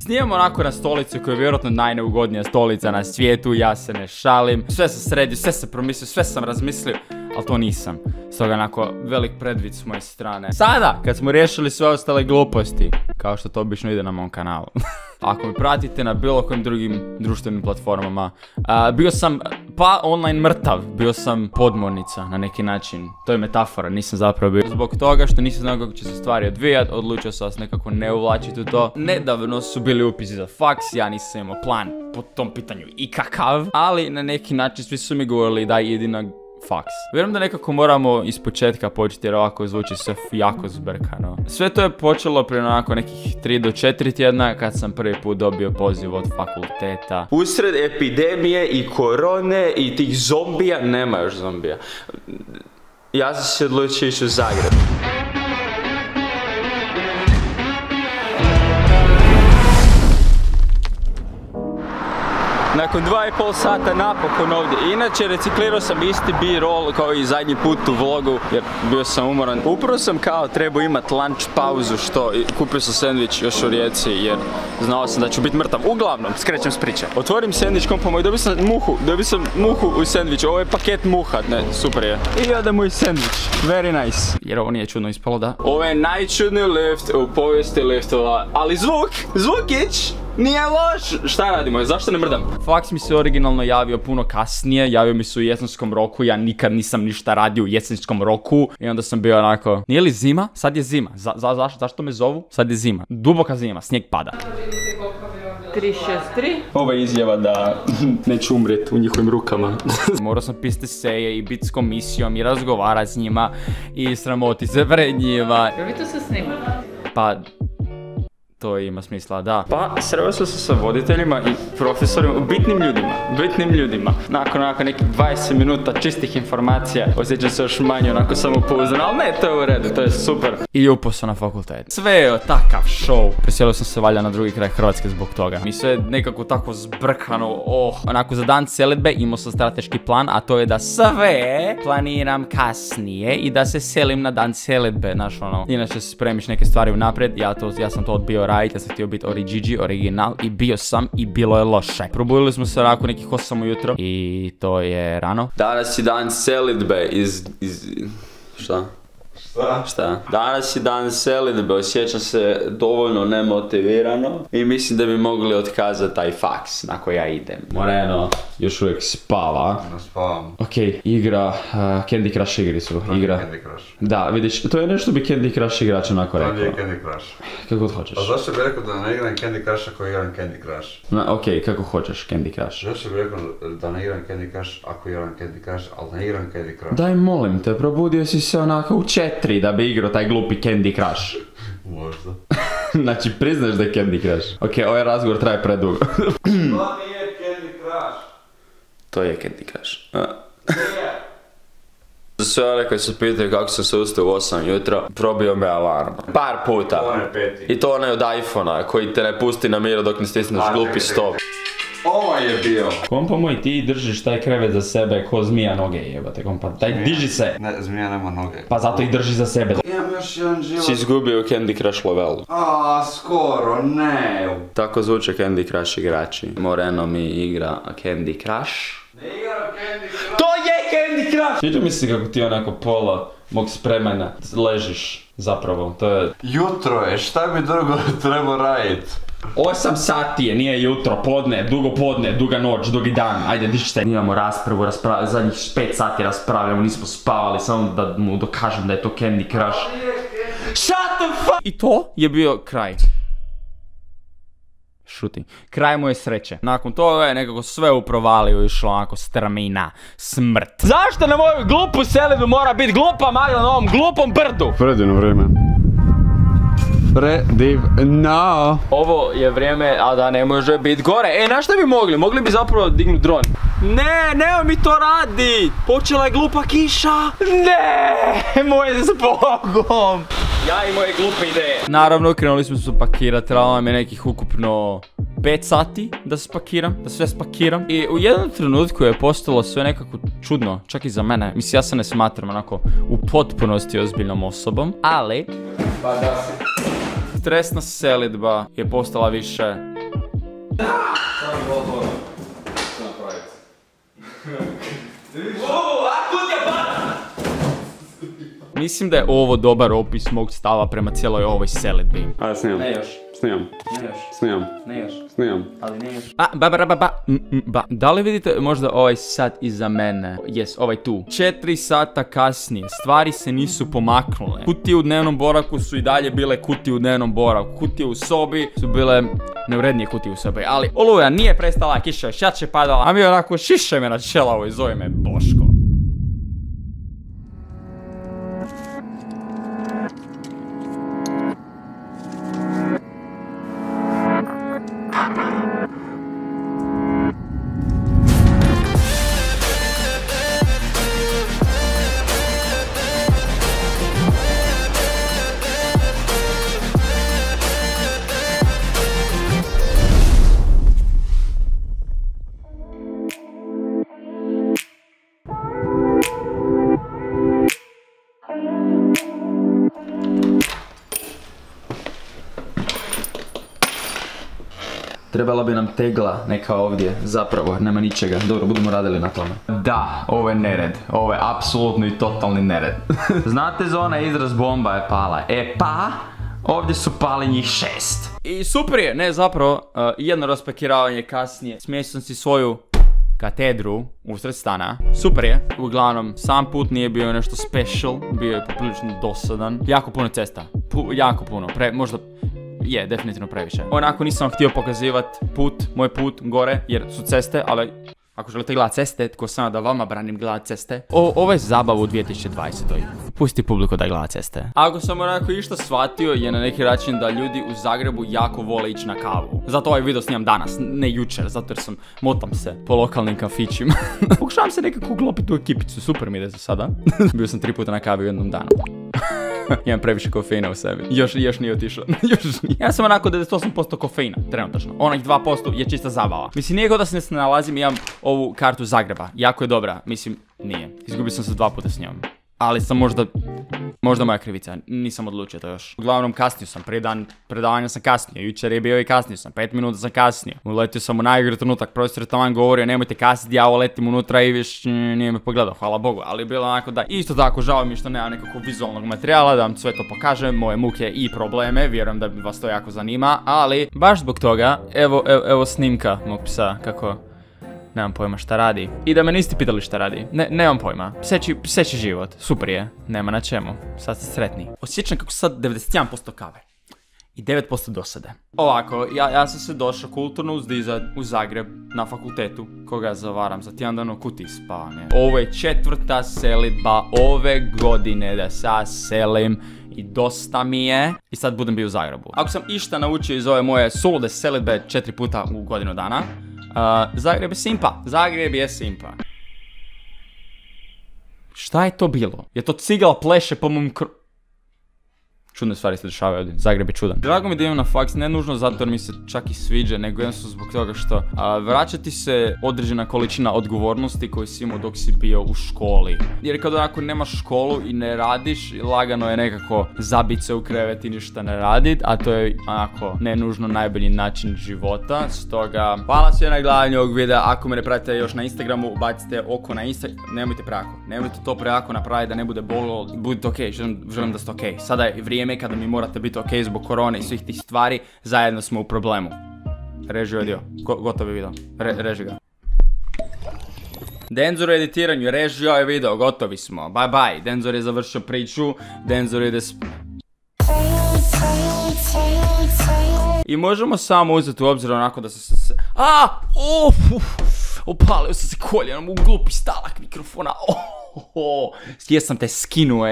Snimam onako na stolici koja je vjerojatno najneugodnija stolica na svijetu, ja se ne šalim. Sve sam sredio, sve sam promislio, sve sam razmislio, ali to nisam. Stoga onako velik predvid s moje strane. Sada, kad smo riješili sve ostale gluposti, kao što to obično ide na mom kanalu. Ako me pratite na bilo kojim drugim društvenim platformama, bio sam pa online mrtav, bio sam podmornica na neki način. To je metafora, nisam zapravo bio. Zbog toga što nisam znao kako će se stvari odvijat, odlučio sam vas nekako ne uvlačiti u to. Nedavno su bili upisi za faks, ja nisam imao plan po tom pitanju ikakav, ali na neki način svi su mi govorili da idi na faks. Vjerujem da nekako moramo ispočetka početi jer ovako zvuči sve jako zbrkano. Sve to je počelo prije onako nekih 3 do 4 tjedna kad sam prvi put dobio poziv od fakulteta. Usred epidemije i korone i tih zombija, nema još zombija. Ja sam se odlučio ići u Zagreb. Nakon 2,5 sata napokon ovdje. Inače reciklirao sam isti B-roll kao i zadnji put u vlogu jer bio sam umoran. Upravo sam kao trebao imati lunch pauzu što kupio sam sandvič još u Rijeci jer znao sam da ću biti mrtav. Uglavnom, skrećem s priče. Otvorim sandvič kompa i dobio sam muhu u sandvič. Ovo je paket muha, ne, super je. I ode moj sandvič, very nice. Jer ovo nije čudno ispalo, da? Ovo je najčudniji lift u povijesti liftova, ali zvukić nije loš! Šta radimo? Zašto ne mrdam? Faks mi se originalno javio puno kasnije, javio mi se u jesenskom roku, ja nikad nisam ništa radio u jesenskom roku i onda sam bio onako, nije li zima? Sad je zima. Zašto me zovu? Sad je zima. Duboka zima, snijeg pada. 363. Ova je izjava da neću umrijeti u njihovim rukama. Morao sam pisati seje i biti s komisijom i razgovarati s njima i sramoti se pred njima. Jel vi to se snimali? Pa... to ima smisla, da. Pa, sreo sam se sa voditeljima i profesorima, bitnim ljudima. Nakon nekih 20 minuta čistih informacija, osjećam se još manje onako samopouzdan, ali ne, to je u redu, to je super. I upao sam na fakultet. Sve je takav show. Preselio sam se valja na drugi kraj Hrvatske zbog toga. Mi sve nekako tako zbrkano, onako za dan selidbe imao sam strateški plan, a to je da sve planiram kasnije i da se selim na dan selidbe, znaš ono. Inače spremiš neke stvari unaprijed, ja sam to odbio raditi, ja sam htio biti original i bio sam i bilo je loše. Probudili smo se onako nekih 8 ujutro i to je rano. Danas je dan selidbe Šta? Danas je dan selidbe, osjećam se dovoljno nemotivirano i mislim da bi mogli otkazati taj faks na koji ja idem. Moreno još uvijek spava. Ne spavam. Okej, igra Candy Crush igricu. Igra. Candy Crush. Da, vidiš, to je nešto bi Candy Crush igrač onako rekao. To nije Candy Crush. Kako god hoćeš. A zašto bi rekao da ne igram Candy Crush ako igram Candy Crush? Okej, kako hoćeš Candy Crush. Zašto bi rekao da ne igram Candy Crush ako igram Candy Crush, ali ne igram Candy Crush? Daj molim te, probudio si se onako u 4 da bi igrao taj glupi Candy Crush. Možda. Znači, priznaš da je Candy Crush. Okej, ovaj razgovor traje predugo. To nije Candy Crush. To je Candy Crush. Za sve one koji se pitaju kako sam se ustao u 8 jutro, probio me alarm. Par puta. I to onaj od iPhone-a koji te ne pusti na miru dok ne stisneš glupi stop. Ovo je bio. Kompa moj, ti držiš taj krevet za sebe ko zmija noge, jebate kompa. Daj, diži se. Ne, zmija nema noge. Pa zato i drži za sebe. Imam još jedan život. Si izgubio Candy Crush levelu. Skoro, ne. Tako zvuče Candy Crush igrači. Moreno mi igra Candy Crush. Ne igram Candy Crush. To je Candy Crush! Sviđa mi se kako ti onako pola mog spremena ležiš zapravo, to je... Jutro je, šta bi drugo trebao radit? 8 sati je, nije jutro, podne, duga noć, dugi dan, ajde diši se. Imamo raspravu, zadnjih 5 sati raspravljamo, nismo spavali, samo da mu dokažem da je to Candy Crush. Shut the fuck! I to je bio kraj. Šuti. Kraj moje sreće. Nakon toga je nekako sve u provaliju išlo onako strmina, smrt. Zašto na moju glupu selidbu mora biti glupa magla na ovom glupom brdu? Predivno vrijeme. Predivno. Ovo je vrijeme, a da ne može biti gore. Na što bi mogli? Mogli bi zapravo dignuti dron. Ne, nemoj mi to radi! Počela je glupa kiša! Ne, moj zbogom! Ja i moje glupe ideje. Naravno, krenuli smo se pakirati, trebalo nam je nekih ukupno 5 sati da sve spakiram. I u jednom trenutku je postalo sve nekako čudno, čak i za mene. Mislim, ja se ne smatram onako u potpunosti ozbiljnom osobom, ali... Pa da se... Stresna selidba je postala više Samo je bilo dobro. Što napraviti? Mislim da je ovo dobar opis mog stava prema cijeloj ovoj selidbi. Ajde, snimam. Ne još. Snimam. Ne još. Snimam. Ne još. Snimam. Ali ne još. Da li vidite možda ovaj sat iza mene? Jes, ovaj tu. 4 sata kasnije. Stvari se nisu pomaknule. Kutije u dnevnom boravku su i dalje bile kutije u dnevnom boravku. Kutije u sobi su bile neurednije kutije u sobi. Ali oluja nije prestala, kiša još jače padala. A mi onako šiše me na čelavu i zove me Boško. Trebala bi nam tegla neka ovdje, zapravo nema ničega, dobro budemo radili na tome. Da, ovo je nered, ovo je apsolutno i totalni nered. Znate za onaj izraz bomba je pala, pa ovdje su pali njih 6. I super je, ne zapravo, jedno raspekiravanje kasnije, smjestio sam si svoju katedru usred stana, super je. Uglavnom, sam put nije bio nešto special, bio je poprilično dosadan, jako puno cesta, jako puno, možda... Je, definitivno previše. Onako nisam htio pokazivati moj put gore, jer su ceste, ali ako želite gledati ceste, tko sam da vama branim gledati ceste. Ovo je zabava u 2020. Pusti publiku da gleda ceste. Ako sam onako išta shvatio je na neki način da ljudi u Zagrebu jako vole ići na kavu. Zato ovaj video snimam danas, ne jučer, zato jer motam se po lokalnim kafićima. Pokušavam se nekako uklopiti u ekipicu, super mi ide za sada. Bio sam 3 puta na kavi u jednom danu. Imam previše kofeina u sebi. Još nije otišao. Ja sam onako 98% kofeina, trenutačno. Onih 2% je čista zabava. Mislim, nije kao da se ne snalazim, imam ovu kartu Zagreba. Jako je dobra. Mislim, nije. Izgubio sam se 2 puta s njom. Ali sam možda moja krivica, nisam odlučio to još. Uglavnom kasnio sam, prije dan predavanja sam kasnio, jučer je bio i kasnio sam, 5 minuta sam kasnio. Uletio sam u najgori trenutak, profesor je taman govorio nemojte kasniti, ja uletim unutra i viš nije me pogledao, hvala Bogu. Ali bilo onako da, isto tako žao mi što nema nekakvog vizualnog materijala, da vam sve to pokažem, moje muke i probleme, vjerujem da vas to jako zanima. Ali, baš zbog toga, evo snimka mog psa, kako... Nemam pojma šta radi. I da me niste pitali šta radi. Nemam pojma. Pseći život. Super je. Nema na čemu. Sad ste sretni. Osjećam kako sad 91% kave. I 9% dosade. Ovako, ja sam se došao kulturno uzdizat u Zagreb na fakultetu. Koga zavaram za tjedan dan u kutiji spavanje. Ovo je 4. selidba ove godine da sa selim. I dosta mi je. I sad budem bio u Zagrebu. Ako sam išta naučio iz ove moje sulude selidbe 4 puta u godinu dana. Zagreb je simpa. Zagreb je simpa. Šta je to bilo? Je to cigala pleše po mom Čudne stvari se dešavaju ovdje. Zagreb je čudan. Drago mi da imam na faks, ne nužno zato jer mi se čak i sviđa, nego jednostavno zbog toga što vraćati se određena količina odgovornosti koju si imao dok si bio u školi. Jer kad onako nemaš školu i ne radiš, lagano je nekako zabit se u krevet i ništa ne radit, a to je onako ne nužno najbolji način života. Stoga, hvala sve na gledanju ovog videa. Ako me ne pratite još na Instagramu, ubacite oko na Instagram. Nemojte preako. Nemojte to preako napraviti da ne bude bolo. Budite okej, želim da ste okej. Sada je vrijeme kada mi morate biti okej zbog korone i svih tih stvari, zajedno smo u problemu. Reži ovaj dio, gotovi video, reži ga. Denzor u editiranju, reži ovaj video, gotovi smo, bye bye. Denzor je završio priču, Denzor ide I možemo samo uzeti u obzir onako da se opalio sam se koljenom u glupi stalak mikrofona. Jesam te skinuo,